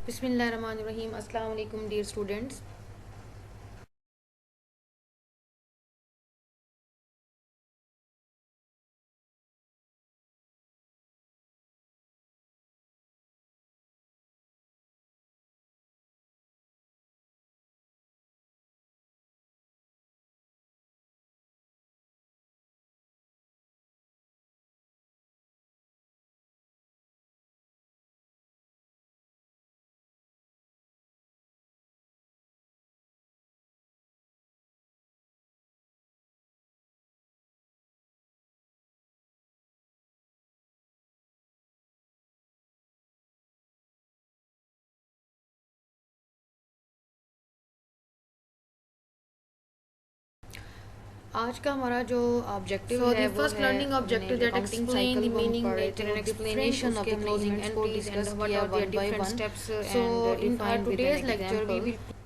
बिस्मिल्लाहिर्रहमानिर्रहीम। अस्सलाम वालेकुम डियर स्टूडेंट्स। आज का हमारा जो ऑब्जेक्टिव है वो फर्स्ट है learning objective that accounting explain cycle the को हम मीनिंग, पढ़ रहे थे नेचर और and explanation of the closing उसके एंट्रीज हमने एंड डिस्कस व्हाट किया are there one by different one. Steps so and in our defined with an today's lecture we example. Will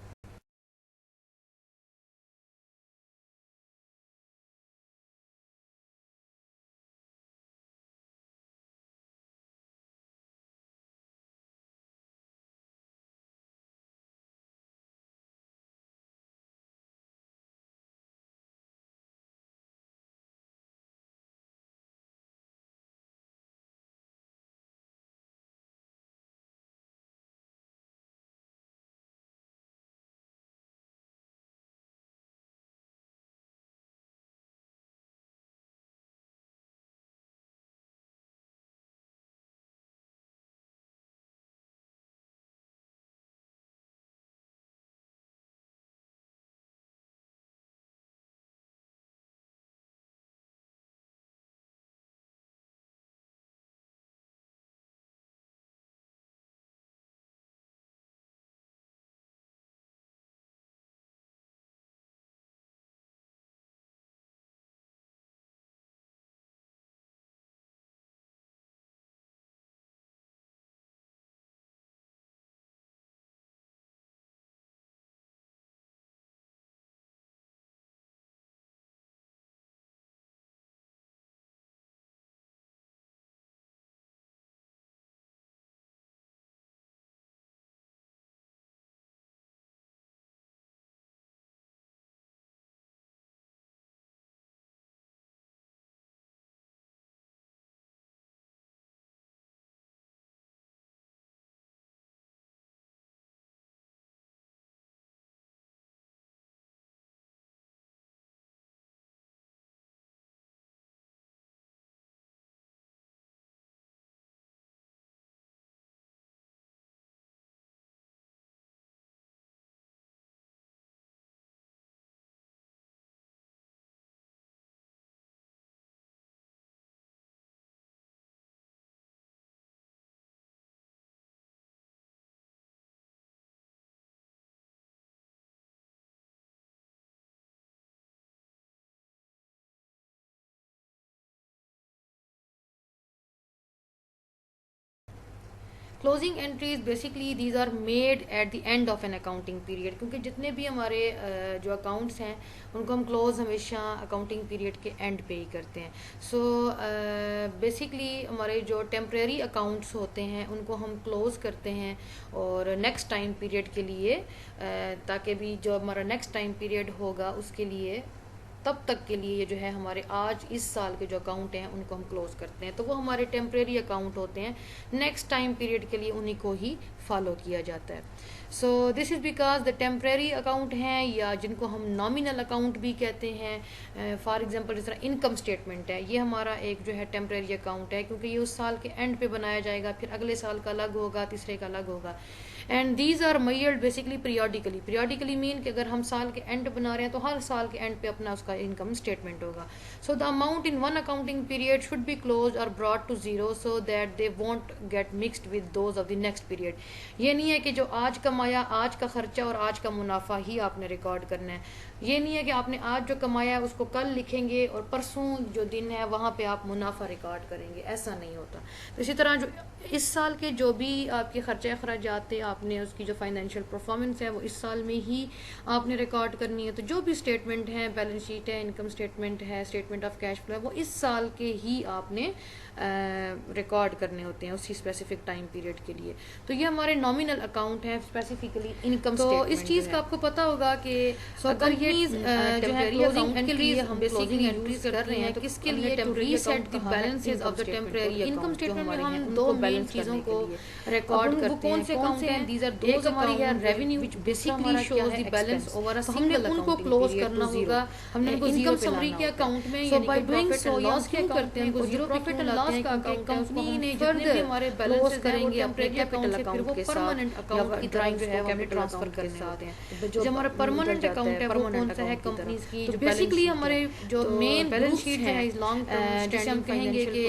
closing entries basically these are made at the end of an accounting period, क्योंकि जितने भी हमारे जो accounts हैं उनको हम close हमेशा accounting period के एंड पे ही करते हैं। सो बेसिकली हमारे जो टेम्प्रेरी अकाउंट्स होते हैं उनको हम क्लोज करते हैं और नेक्स्ट टाइम पीरियड के लिए ताकि भी जो हमारा नेक्स्ट टाइम पीरियड होगा उसके लिए तब तक के लिए ये जो है हमारे आज इस साल के जो अकाउंट हैं उनको हम क्लोज करते हैं, तो वो हमारे टेम्प्रेरी अकाउंट होते हैं। नेक्स्ट टाइम पीरियड के लिए उन्हीं को ही फॉलो किया जाता है। So this is because the temporary account हैं या जिनको हम नॉमिनल अकाउंट भी कहते हैं। फॉर एग्जांपल जिस तरह इनकम स्टेटमेंट है, ये हमारा एक जो है टेम्प्रेरी अकाउंट है, क्योंकि ये उस साल के एंड पे बनाया जाएगा, फिर अगले साल का अलग होगा, तीसरे का अलग होगा। And these are measured basically periodically. Periodically mean कि अगर हम साल के एंड बना रहे हैं तो हर साल के एंड पे अपना उसका इनकम स्टेटमेंट होगा। So the amount in one accounting period should be close और brought to zero so that they won't get mixed with those of the next period. ये नहीं है कि जो आज कमाया, आज का खर्चा और आज का मुनाफा ही आपने रिकॉर्ड करना है। ये नहीं है कि आपने आज जो कमाया है उसको कल लिखेंगे और परसों जो दिन है वहाँ पे आप मुनाफा रिकॉर्ड करेंगे, ऐसा नहीं होता। तो इसी तरह जो इस साल के जो भी आपके खर्चे अखराजात थे, आपने उसकी जो फाइनेंशियल परफॉर्मेंस है वो इस साल में ही आपने रिकॉर्ड करनी है। तो जो भी स्टेटमेंट है बैलेंस शीट शीट है, इनकम स्टेटमेंट है, स्टेटमेंट ऑफ कैश फ्लो है, वो इस साल के ही आपने रिकॉर्ड करने होते हैं उसी स्पेसिफिक टाइम पीरियड के लिए। तो ये हमारे नॉमिनल अकाउंट है, स्पेसिफिकली इनकम तो इस चीज़ का आपको पता होगा कि अगर ये जो है क्लोजिंग के लिए हम बेसिकली एंट्रीज कर रहे हैं तो किसके लिए, to reset the balances of the temporary income statement में हम दो मेन चीज़ों को रिकॉर्ड करते हैं। कौन से हैं? दीज आर दोज हमारी है revenue which basically shows the balance over a single account, उनको क्लोज करना होगा। हमने उनको इनकम समरी के अकाउंट में, यानी कि प्रॉफिट एंड लॉस के अकाउंट में, उनको जीरो प्रॉफिट एंड लॉस का अकाउंट कंपनी ने जितने भी हमारे बैलेंस करेंगे अपने कैपिटल अकाउंट के साथ, परमानेंट अकाउंट की ड्राइंग जो है वो हमें ट्रांसफर करने होते हैं। जो हमारा परमानेंट अकाउंट है वो कौन सा है कंपनीज की, जो बेसिकली हमारे जो मेन बैलेंस शीट है लॉन्ग टर्म जिसे हम कहेंगे कि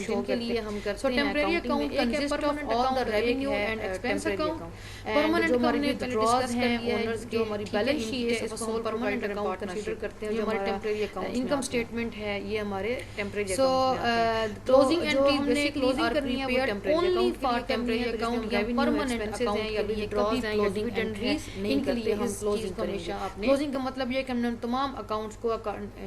जिनके लिए हम करते हैं। So temporary account consist of all the revenue and expense account. Permanent जो हमारे ड्रॉज हैं, ओनर्स जो हमारी बैलेंस शीट है इसको हम परमानेंट अकाउंट कंसीडर करते हैं। जो हमारे टेम्परेरी अकाउंट इनकम स्टेटमेंट है ये हमारे टेम्परेरी अकाउंट में आते हैं। क्लोजिंग एंट्री बेसिकली क्लोजिंग करनी है वो temporary only for temporary account या परमानेंट एक्सपेंसेस हैं या विथड्रॉज हैं या डिविडेंड नहीं करते हम क्लोजिंग करेंगे। क्लोजिंग का मतलब ये है कि हमने तमाम अकाउंट्स को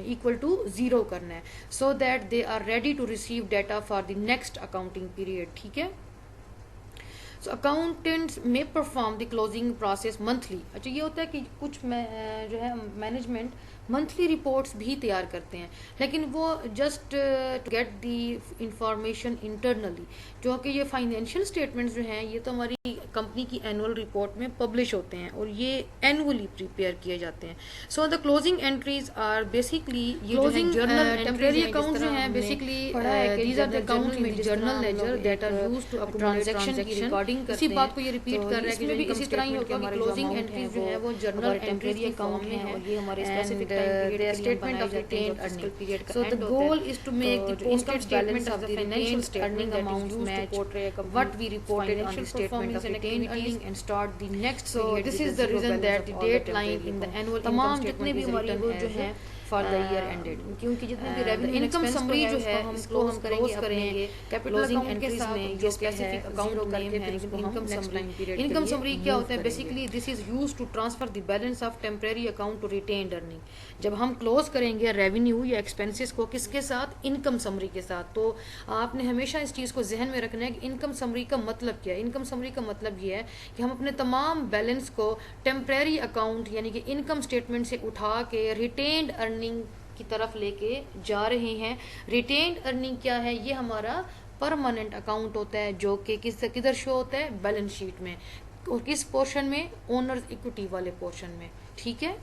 इक्वल टू जीरो करना है, so that they are ready to receive data for the next accounting period. ठीक है। सो अकाउंटेंट्स में perform the closing process monthly. अच्छा, ये होता है कि कुछ जो है मैनेजमेंट मंथली रिपोर्ट्स भी तैयार करते हैं, लेकिन वो just to get the information internally. जो कि ये फाइनेंशियल स्टेटमेंट्स जो हैं ये तो हमारी कंपनी की एनुअल रिपोर्ट में पब्लिश होते हैं और ये एनुअली प्रिपेयर किए जाते हैं। So the closing entries are basically ये क्लोजिंग जर्नल टेम्परेरी अकाउंट जो हैं basically these are the account in the journal ledger that are used to transaction की रिकॉर्डिंग करते हैं। इसी बात को ये रिपीट कर रहा है कि जो भी इसी तरह ही होगा हमारे क्लोजिंग एंट्रीज जो है वो जर्नल टेम्परेरी अकाउंट में है और ये हमारे स्पेसिफिक टाइम पीरियड के statement of retained earning period का एंड होता है। So the goal is to make the income statement of the financial earning amount match what we reported on the statement of retained earning and start the next so this is the reason that the date line in the annual income statement is written as for the year ended, क्योंकि जितने भी revenue income summary जो है इसको हम close करेंगे capital account के साथ जो स्पेसिफिक अकाउंट नेम है इनकम समरी। इनकम समरी क्या होता है? Basically this is used to transfer the balance of temporary account to retained earning. जब हम क्लोज करेंगे रेवेन्यू या एक्सपेंसेस को किसके साथ? इनकम समरी के साथ। तो आपने हमेशा इस चीज़ को जहन में रखना है कि इनकम समरी का मतलब क्या है। इनकम समरी का मतलब ये है कि हम अपने तमाम बैलेंस को टेम्परेरी अकाउंट यानी कि इनकम स्टेटमेंट से उठा के रिटेन्ड अर्निंग की तरफ लेके जा रहे हैं। रिटेन्ड अर्निंग क्या है? ये हमारा परमानेंट अकाउंट होता है जो कि किधर शो होता है? बैलेंस शीट में। और किस पोर्शन में? ओनर्स इक्विटी वाले पोर्शन में। ठीक है।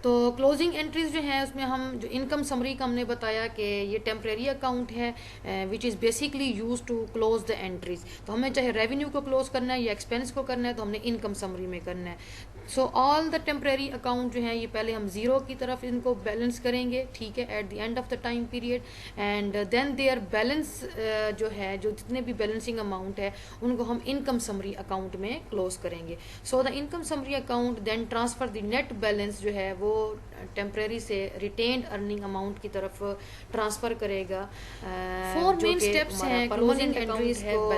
तो क्लोजिंग एंट्रीज जो हैं उसमें हम जो इनकम समरी का हमने बताया कि ये टेम्परेरी अकाउंट है which is basically use to close the entries. तो हमें चाहे रेवेन्यू को क्लोज करना है या एक्सपेंस को करना है तो हमने इनकम समरी में करना है। So all the temporary account जो है ये पहले हम जीरो की तरफ इनको बैलेंस करेंगे, ठीक है, at the end of the time period and then their balance जो है जो जितने भी बैलेंसिंग अमाउंट है उनको हम इनकम समरी अकाउंट में क्लोज करेंगे। So the income summary account then transfer the net balance जो है वो टेम्परेरी से रिटेन्ड अर्निंग अमाउंट की तरफ ट्रांसफर करेगा। फोर मेन स्टेप्स हैं क्लोजिंग एंट्रीज को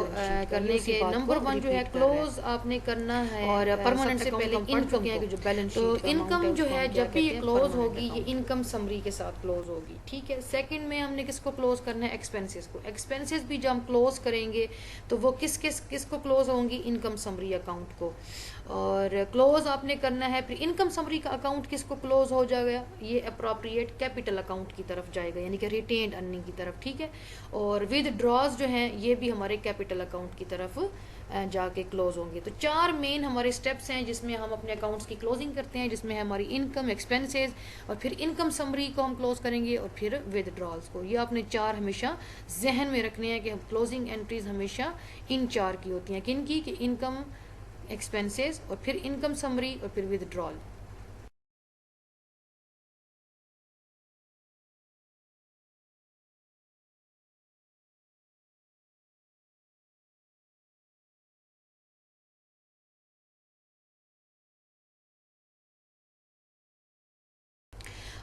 करने के। नंबर वन जो है क्लोज आपने करना है और परमानेंट से पहले इनकम को जो बैलेंस शीट तो इनकम जो है जब भी ये क्लोज होगी ये इनकम समरी के साथ क्लोज होगी, ठीक है। सेकंड में हमने किसको क्लोज करना है? एक्सपेंसेस को। एक्सपेंसेस भी जब हम क्लोज करेंगे तो वो किसको क्लोज होंगी? इनकम समरी अकाउंट को। और क्लोज आपने करना है फिर इनकम समरी का अकाउंट किसको क्लोज हो जाएगा? ये अप्रोप्रिएट कैपिटल अकाउंट की तरफ जाएगा यानी कि रिटेन्ड अर्निंग की तरफ, ठीक है। और विद ड्रॉज जो हैं ये भी हमारे कैपिटल अकाउंट की तरफ जाके क्लोज होंगे। तो चार मेन हमारे स्टेप्स हैं जिसमें हम अपने अकाउंट्स की क्लोजिंग करते हैं, जिसमें है हमारी इनकम, एक्सपेंसेस और फिर इनकम समरी को हम क्लोज करेंगे और फिर विदड्रॉल्स को। ये आपने चार हमेशा जहन में रखने हैं कि हम क्लोजिंग एंट्रीज हमेशा इन चार की होती हैं। किन की? कि इनकम, एक्सपेंसेस और फिर इनकम समरी और फिर विदड्रॉल।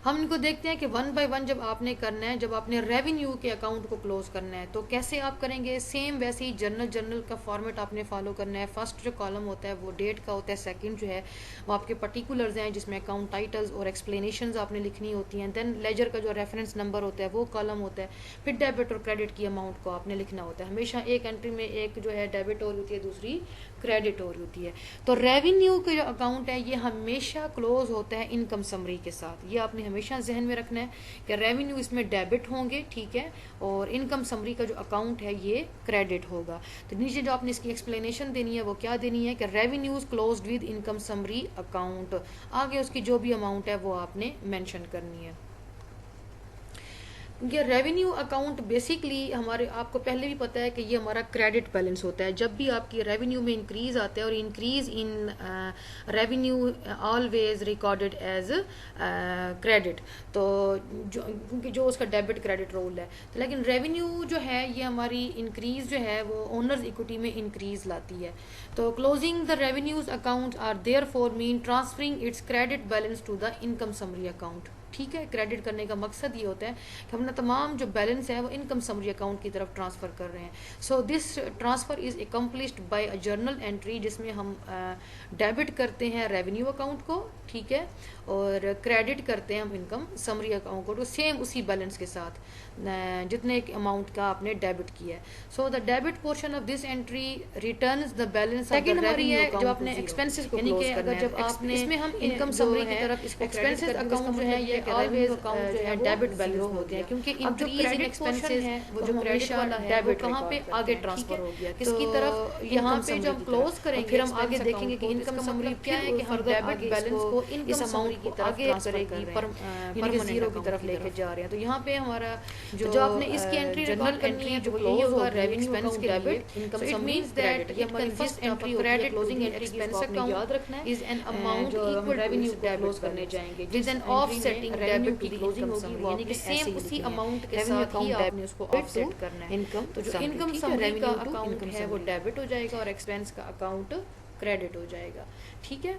हम इनको देखते हैं कि वन बाय वन जब आपने करना है, जब आपने रेवेन्यू के अकाउंट को क्लोज करना है तो कैसे आप करेंगे। सेम वैसे ही जर्नल का फॉर्मेट आपने फॉलो करना है। फर्स्ट जो कॉलम होता है वो डेट का होता है, सेकंड जो है वो आपके पर्टिकुलर्स हैं जिसमें अकाउंट टाइटल्स और एक्सप्लेनेशंस आपने लिखनी होती हैं। देन लेजर का जो रेफरेंस नंबर होता है वो कॉलम होता है। फिर डेबिट और क्रेडिट की अमाउंट को आपने लिखना होता है। हमेशा एक एंट्री में एक जो है डेबिट हो रही होती है, दूसरी क्रेडिट हो रही होती है। तो रेवेन्यू का जो अकाउंट है ये हमेशा क्लोज होता है इनकम समरी के साथ। ये आपने हमेशा जहन में रखना है कि रेवेन्यू इसमें डेबिट होंगे, ठीक है, और इनकम समरी का जो अकाउंट है ये क्रेडिट होगा। तो नीचे जो आपने इसकी एक्सप्लेनेशन देनी है वो क्या देनी है कि revenues closed with income summary account, आगे उसकी जो भी अमाउंट है वो आपने मेंशन करनी है। ये रेवेन्यू अकाउंट बेसिकली हमारे, आपको पहले भी पता है कि ये हमारा क्रेडिट बैलेंस होता है। जब भी आपकी रेवेन्यू में इंक्रीज आता है, और increase in revenue always recorded as credit, तो जो क्योंकि जो उसका डेबिट क्रेडिट रोल है। तो लेकिन रेवेन्यू जो है ये हमारी इंक्रीज जो है वो ओनर्स इक्विटी में इंक्रीज लाती है। तो closing the revenues account are there for mean transferring its credit balance to the income summary account. ठीक है, क्रेडिट करने का मकसद ये होता है कि हम अपना तमाम जो बैलेंस है वो इनकम समरी अकाउंट की तरफ ट्रांसफ़र कर रहे हैं। So this transfer is accomplished by a journal entry, जिसमें हम डेबिट करते हैं रेवेन्यू अकाउंट को, ठीक है, और क्रेडिट करते हैं हम इनकम समरी अकाउंट को, तो सेम उसी बैलेंस के साथ जितने अमाउंट का आपने डेबिट किया है। So the debit portion of this entry returns the balance. Second हमारी है जो आपने एक्सपेंसेस को क्लोज करना है। जब आपने इसमें हम इनकम समरी की तरफ इसको एक्सपेंसेस अकाउंट जो है ये ऑलवेज अकाउंट जो है डेबिट बैलेंस हो गया, क्योंकि इंक्रीज इन एक्सपेंसेस है वो जो क्रेडिट वाला है वो कहाँ पे आगे ट्रांसफर हो गया, किसकी तरफ, यहाँ पे जो हम क्लोज करेंगे फिर हम आगे देखेंगे कि इनकम समरी क्या है कि हम डेबिट बैलेंस को इस अमाउंट को आगे करेगी परमानेंट जीरो की तरफ लेके जा रहे हैं। तो यहाँ पे हमारा जो आपने इसकी एंट्री रिकॉर्ड करनी है जो यही होगा रेवेन्यू एक्सपेंस के debit income sum means that ये हमारी first entry credit closing entry expense account याद रखना है is an amount equal revenue को क्लोज करने जाएंगे विद एन ऑफसेटिंग डेबिट की क्लोजिंग होगी, यानी कि सेम उसी अमाउंट के साथ ही आपने उसको ऑफसेट करना है। इनकम तो जो इनकम समरी का अकाउंट है वो डेबिट हो जाएगा और एक्सपेंस का अकाउंट क्रेडिट हो जाएगा, ठीक है,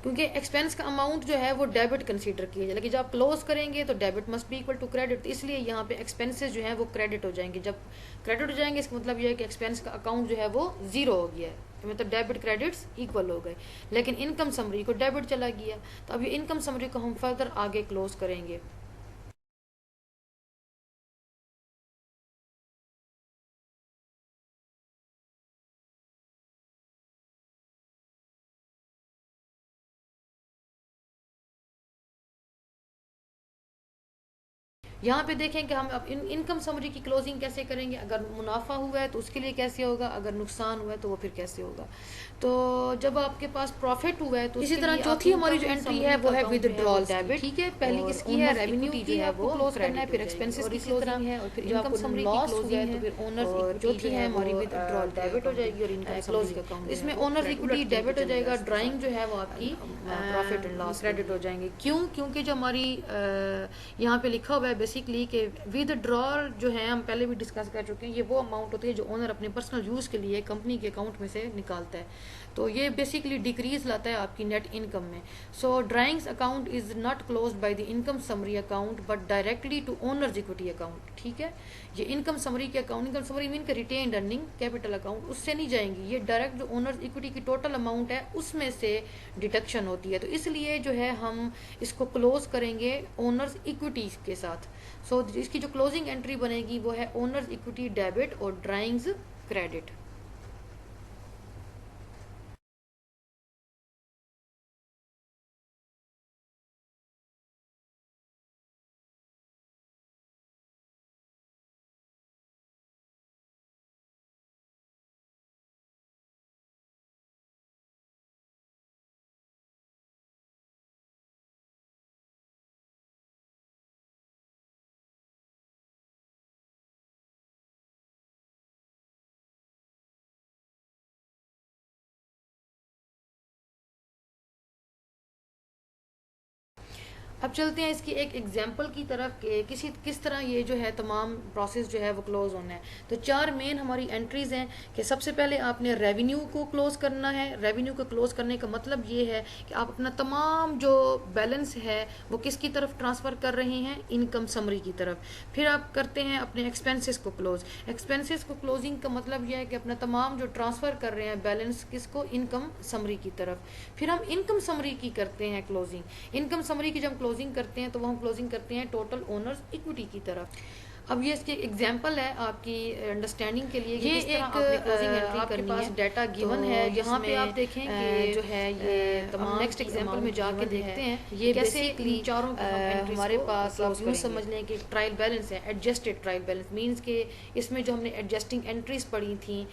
क्योंकि एक्सपेंस का अमाउंट जो है वो डेबिट कंसीडर किया जाए। लेकिन जब आप क्लोज करेंगे तो debit must be equal to credit, तो इसलिए यहाँ पे एक्सपेंसेस जो है वो क्रेडिट हो जाएंगे। जब क्रेडिट हो जाएंगे इसका मतलब ये है कि एक्सपेंस का अकाउंट जो है वो जीरो हो गया है, मतलब डेबिट क्रेडिट्स इक्वल हो गए। लेकिन इनकम समरी को डेबिट चला गया, तो अब ये इनकम समरी को हम फर्दर आगे क्लोज करेंगे। यहाँ पे देखें कि हम अब इनकम समरी की क्लोजिंग कैसे करेंगे। अगर मुनाफा हुआ है तो उसके लिए कैसे होगा, अगर नुकसान हुआ है तो वो फिर कैसे होगा। तो जब आपके पास प्रॉफिट हुआ है तो इसी तरह चौथी हमारी जो एंट्री है वो है विदड्रॉल डेबिट, ठीक है, पहली किसकी है रेवेन्यू की है वो क्लोज करना है, फिर एक्सपेंसेस की क्लोजिंग है, और फिर इनकम समरी की क्लोजिंग है, तो फिर ओनर्स इक्विटी चौथी है हमारी विदड्रॉल डेबिट हो जाएगी और इनकम क्लोजिंग अकाउंट इसमें ओनर्स इक्विटी डेबिट हो जाएगा, ड्राइंग जो है वो आपकी प्रॉफिट एंड लॉस क्रेडिट हो जाएंगे। क्यों, क्योंकि जो हमारी यहाँ पे लिखा हुआ है बेसिकली कि विदड्रॉल जो है हम पहले भी डिस्कस कर चुके हैं, ये वो अमाउंट होती है जो ओनर अपने पर्सनल यूज़ के लिए कंपनी के अकाउंट में से निकालता है। तो ये बेसिकली डिक्रीज लाता है आपकी नेट इनकम में। So drawings account is not close by the income summary account but directly to owners equity account, ठीक है। ये इनकम समरी के अकाउंट, इनकम समरी मीन के रिटेन्ड अर्निंग कैपिटल अकाउंट, उससे नहीं जाएंगी, ये डायरेक्ट जो ओनर्स इक्विटी की टोटल अमाउंट है उसमें से डिडक्शन होती है। तो इसलिए जो है हम इसको क्लोज करेंगे ओनर्स इक्विटी के साथ। सो इसकी जो क्लोजिंग एंट्री बनेगी वो है ओनर्स इक्विटी डेबिट और ड्राइंग्स क्रेडिट। अब चलते हैं इसकी एक एग्जांपल की तरफ कि किस तरह ये जो है तमाम प्रोसेस जो है वो क्लोज होना है। तो चार मेन हमारी एंट्रीज हैं कि सबसे पहले आपने रेवेन्यू को क्लोज करना है। रेवेन्यू को क्लोज करने का मतलब ये है कि आप अपना तमाम जो बैलेंस है वो किसकी तरफ ट्रांसफ़र कर रहे हैं, इनकम समरी की तरफ। फिर आप करते हैं अपने एक्सपेंसेस को क्लोज। एक्सपेंसेस को क्लोजिंग का मतलब यह है कि अपना तमाम जो ट्रांसफ़र कर रहे हैं बैलेंस किसको, इनकम समरी की तरफ। फिर हम इनकम समरी की करते हैं क्लोजिंग। इनकम समरी की जब हम क्लोजिंग करते हैं तो वो हम क्लोजिंग करते हैं टोटल ओनर्स इक्विटी की तरफ। अब ये इसकी एग्जांपल है आपकी अंडरस्टैंडिंग के लिए, ये एक आपने क्लोजिंग एंट्री आपके पास डाटा गिवन है, यहाँ पे आप देखें कि जो है ये तमाम नेक्स्ट एग्जांपल में जाके देखते हैं ये बेसिकली चारों हमारे पास आप यूँ समझ लें कि ट्रायल बैलेंस है, एडजस्टेड ट्रायल बैलेंस मींस कि इसमें जो हमने एडजस्टिंग एंट्रीज पढ़ी थी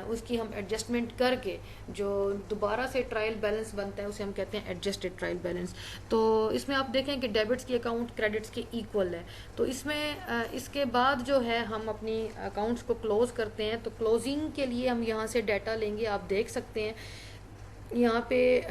उसकी हम एडजस्टमेंट करके जो दोबारा से ट्रायल बैलेंस बनता है उसे हम कहते हैं एडजस्टेड ट्रायल बैलेंस। तो इसमें आप देखें कि डेबिट्स की अकाउंट क्रेडिट्स के इक्वल है। तो इसमें इसके बाद जो है हम अपनी अकाउंट्स को क्लोज करते हैं। तो क्लोजिंग के लिए हम यहाँ से डाटा लेंगे, आप देख सकते हैं यहाँ पे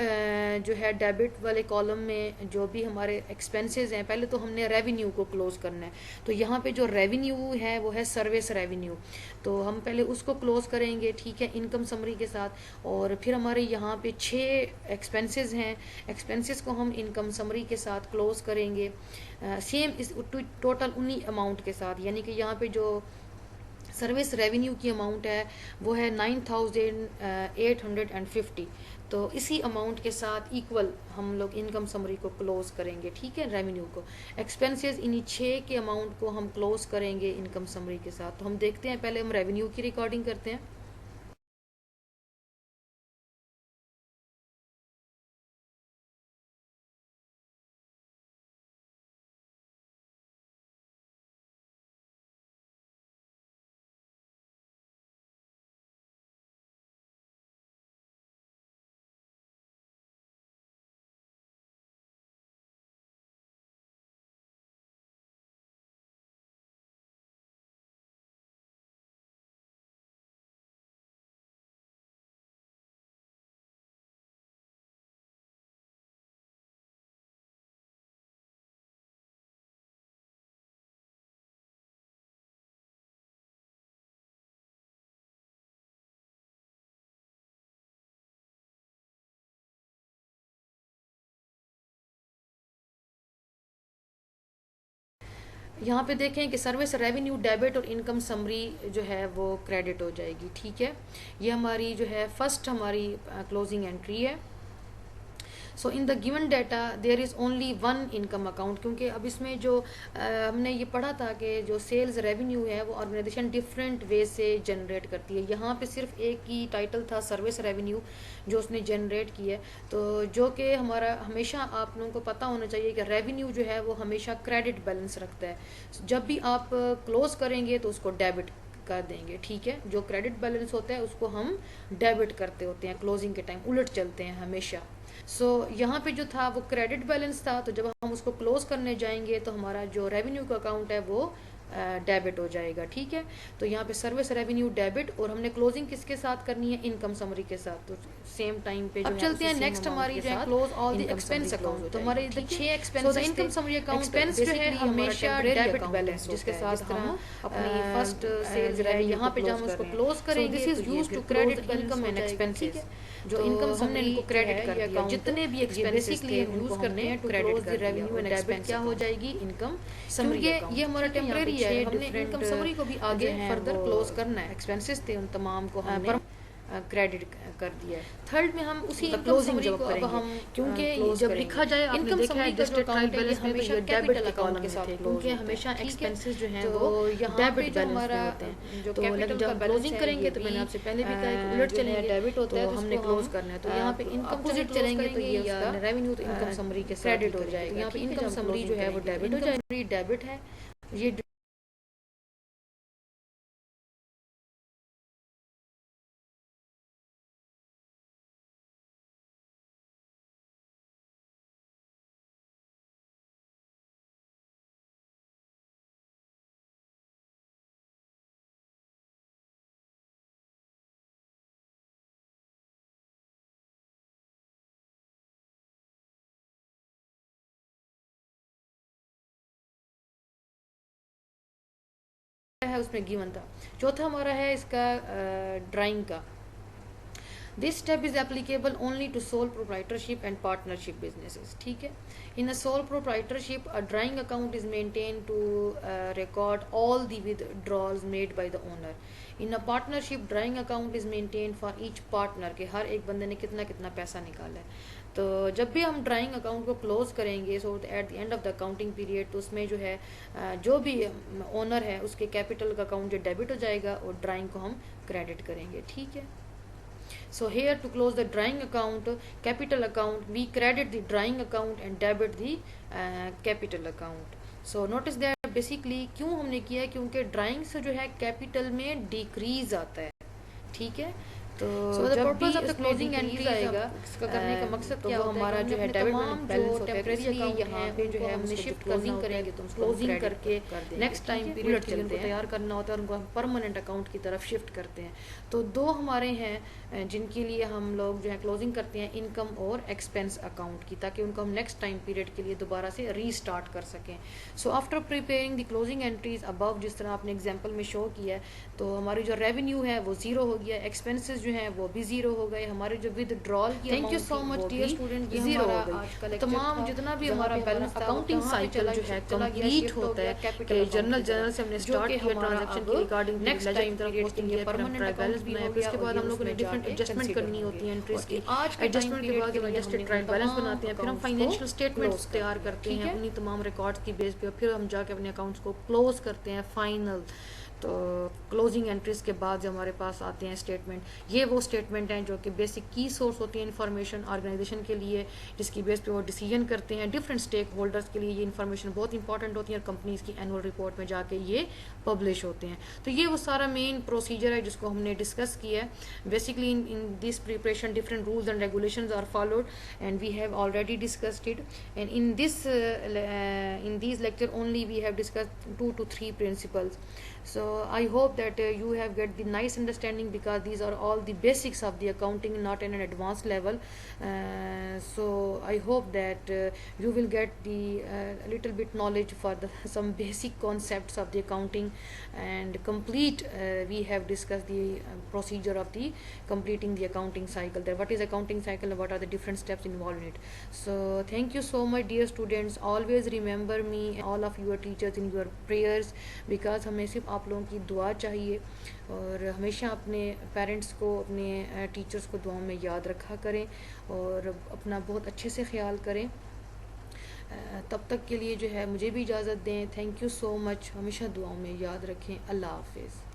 जो है डेबिट वाले कॉलम में जो भी हमारे एक्सपेंसेस हैं, पहले तो हमने रेवेन्यू को क्लोज करना है। तो यहाँ पे जो रेवेन्यू है वो है सर्विस रेवेन्यू, तो हम पहले उसको क्लोज करेंगे, ठीक है, इनकम समरी के साथ। और फिर हमारे यहाँ पे 6 एक्सपेंसेस हैं, एक्सपेंसेस को हम इनकम समरी के साथ क्लोज करेंगे सेम इस टोटल उन्हीं अमाउंट के साथ। यानी कि यहाँ पे जो सर्विस रेवेन्यू की अमाउंट है वो है 9850। तो इसी अमाउंट के साथ इक्वल हम लोग इनकम समरी को क्लोज करेंगे, ठीक है, रेवेन्यू को। एक्सपेंसेस इन्हीं 6 के अमाउंट को हम क्लोज करेंगे इनकम समरी के साथ। तो हम देखते हैं, पहले हम रेवेन्यू की रिकॉर्डिंग करते हैं। यहाँ पे देखें कि सर्विस रेवेन्यू डेबिट और इनकम समरी जो है वो क्रेडिट हो जाएगी, ठीक है। ये हमारी जो है फर्स्ट हमारी क्लोजिंग एंट्री है। So in the given data there is only one income account, क्योंकि अब इसमें जो हमने ये पढ़ा था कि जो सेल्स रेवेन्यू है वो ऑर्गेनाइजेशन डिफरेंट वे से जनरेट करती है। यहाँ पे सिर्फ एक ही टाइटल था सर्विस रेवेन्यू जो उसने जनरेट की है। तो जो कि हमारा हमेशा आप लोगों को पता होना चाहिए कि रेवेन्यू जो है वो हमेशा क्रेडिट बैलेंस रखता है। जब भी आप क्लोज करेंगे तो उसको डेबिट कर देंगे, ठीक है। जो क्रेडिट बैलेंस होता है उसको हम डेबिट करते होते हैं क्लोजिंग के टाइम, उलट चलते हैं हमेशा। यहाँ पे जो था वो क्रेडिट बैलेंस था, तो जब हम उसको क्लोज करने जाएंगे तो हमारा जो रेवेन्यू का अकाउंट है वो डेबिट हो जाएगा, ठीक है। तो यहाँ पे सर्विस रेवेन्यू डेबिट, और हमने क्लोजिंग किसके साथ करनी है, इनकम समरी के साथ। तो सेम टाइम पे अब चलते हैं नेक्स्ट हमारी जो है close all the expense account. तो हमारे इधर 6 एक्सपेंसेस थे। इनकम समरी अकाउंट एक्सपेंस जो है हमेशा डेबिट बैलेंस जिसके साथ हम अपनी फर्स्ट सेल्स रेवेन्यू यहाँ पे जब हम उसको क्लोज करेंगे this is used to credit income and expenses. जो इनकम हमने इनको क्रेडिट कर दिया, जितने भी एक्सपेंसेस थे यूज करते हैं to credit the revenue and debit क्या हो जाएगी, इनकम समरी। ये हमारा टेम्परेरी है, हमने इनकम समरी को भी आगे फर्दर क्लोज करना है। एक्सपेंसेस थे उन तमाम को हमने क्रेडिट कर दिया है। थर्ड में हम उसी इनकम समरी को अब हम क्योंकि जब लिखा जाए आपने देखा है एडजस्टेड ट्रायल बैलेंस में हमेशा डेबिट अकाउंट के साथ क्योंकि हमेशा एक्सपेंसेस जो हैं वो डेबिट बैलेंस में होते हैं। तो जब हम क्लोजिंग करेंगे तो मैंने आपसे पहले भी कहा कि उलट चलेंगे, डेबिट होता है तो हमने क्लोज करना है। तो यहाँ पे इनकम अपोजिट चलेंगे तो ये उसका रेवेन्यू तो इनकम समरी के क्रेडिट हो जाएगा। यहाँ पे इनकम समरी जो है वो डेबिट हो जाएगी, डेबिट है ये उसमें गिवन था। चौथा हमारा है इसका ड्राइंग का। This step is applicable only to sole proprietorship and partnership businesses. ठीक है, in a sole proprietorship a drawing account is maintain to record all the withdrawals made by the owner. In a partnership drawing account is maintain for each partner, के हर एक बंदे ने कितना कितना पैसा निकाला है। तो जब भी हम ड्राइंग अकाउंट को क्लोज करेंगे, so at the end of the accounting period, तो उसमें जो है जो भी ओनर है उसके कैपिटल का अकाउंट जो डेबिट हो जाएगा और ड्राइंग को हम क्रेडिट करेंगे। ठीक है, so here to close the drawing account, capital account, we credit the drawing account and debit the capital account. So notice that basically क्यों हमने किया है, क्योंकि ड्राइंग से जो है कैपिटल में डिक्रीज आता है। ठीक है, तो जब भी उसमें डिक्रीज आएगा, इसका करने का मकसद क्या होता है, हमारा जो है डेबिट बैलेंस होता है टेम्परेरी अकाउंट यहाँ पे जो है हमने शिफ्ट क्लोजिंग करेंगे, तो क्लोजिंग करके नेक्स्ट टाइम पीरियड के लिए उनको तैयार करना होता है और उनको हम परमानेंट अकाउंट की तरफ शिफ्ट करते हैं। तो दो हमारे हैं जिनके लिए हम लोग जो है क्लोजिंग करते हैं, इनकम और एक्सपेंस अकाउंट की, ताकि उनको हम नेक्स्ट टाइम पीरियड के लिए दोबारा से रीस्टार्ट कर सकें। So after preparing the closing entries above, जिस तरह आपने एग्जांपल में शो किया है, तो हमारी जो रेवेन्यू है वो जीरो हो गया, एक्सपेंसेस जो हैं वो भी जीरो हो गए, हमारे जो विदड्रॉल की thank you so much dear student, zero हो गई। तमाम जितना भी हमारा बैलेंस अकाउंटिंग साइकिल जो है कंप्लीट होता है कि जर्नल से हमने स्टार्ट किया ट्रांजैक्शन के रिगार्डिंग नेक्स्ट टाइम पीरियड के लिए परमानेंट बैलेंस बनाया, फिर उसके बाद हम लोगों ने डिफरेंट एडजस्टमेंट करनी होती है एंट्रीज की। एडजस्टमेंट के बाद जब एडजस्टेड ट्रायल बैलेंस बनाते हैं, फिर हम फाइनेंशियल स्टेटमेंट्स तैयार करते हैं उन्हीं तमाम रिकॉर्ड्स की बेस पे, फिर हम जाके अपने अकाउंट्स को क्लोज करते हैं फाइनल। तो क्लोजिंग एंट्रीज के बाद जो हमारे पास आते हैं स्टेटमेंट, ये वो स्टेटमेंट हैं जो कि बेसिक की सोर्स होती है इन्फॉर्मेशन ऑर्गेनाइजेशन के लिए, जिसकी बेस पे वो डिसीजन करते हैं। डिफरेंट स्टेक होल्डर्स के लिए ये इन्फॉर्मेशन बहुत इंपॉर्टेंट होती है और कंपनीज की एनुअल रिपोर्ट में जाके ये पब्लिश होते हैं। तो ये वो सारा मेन प्रोसीजर है जिसको हमने डिस्कस किया है। Basically in this preparation different rules and regulations are followed and we have already discussed it, and in this lecture only we have discussed 2 to 3 principles. So I hope that you have get the nice understanding, because these are all the basics of the accounting, not in an advanced level. So I hope that you will get the little bit knowledge for the some basic concepts of the accounting, and complete we have discussed the procedure of the completing the accounting cycle, that what is accounting cycle and what are the different steps involved in it. So thank you so much dear students, always remember me, all of your teachers in your prayers, because हमें सिर्फ आप लोगों की दुआ चाहिए, और हमेशा अपने पेरेंट्स को, अपने टीचर्स को दुआओं में याद रखा करें और अपना बहुत अच्छे से ख्याल करें। तब तक के लिए जो है मुझे भी इजाज़त दें। थैंक यू सो मच, हमेशा दुआओं में याद रखें। अल्लाह हाफिज़।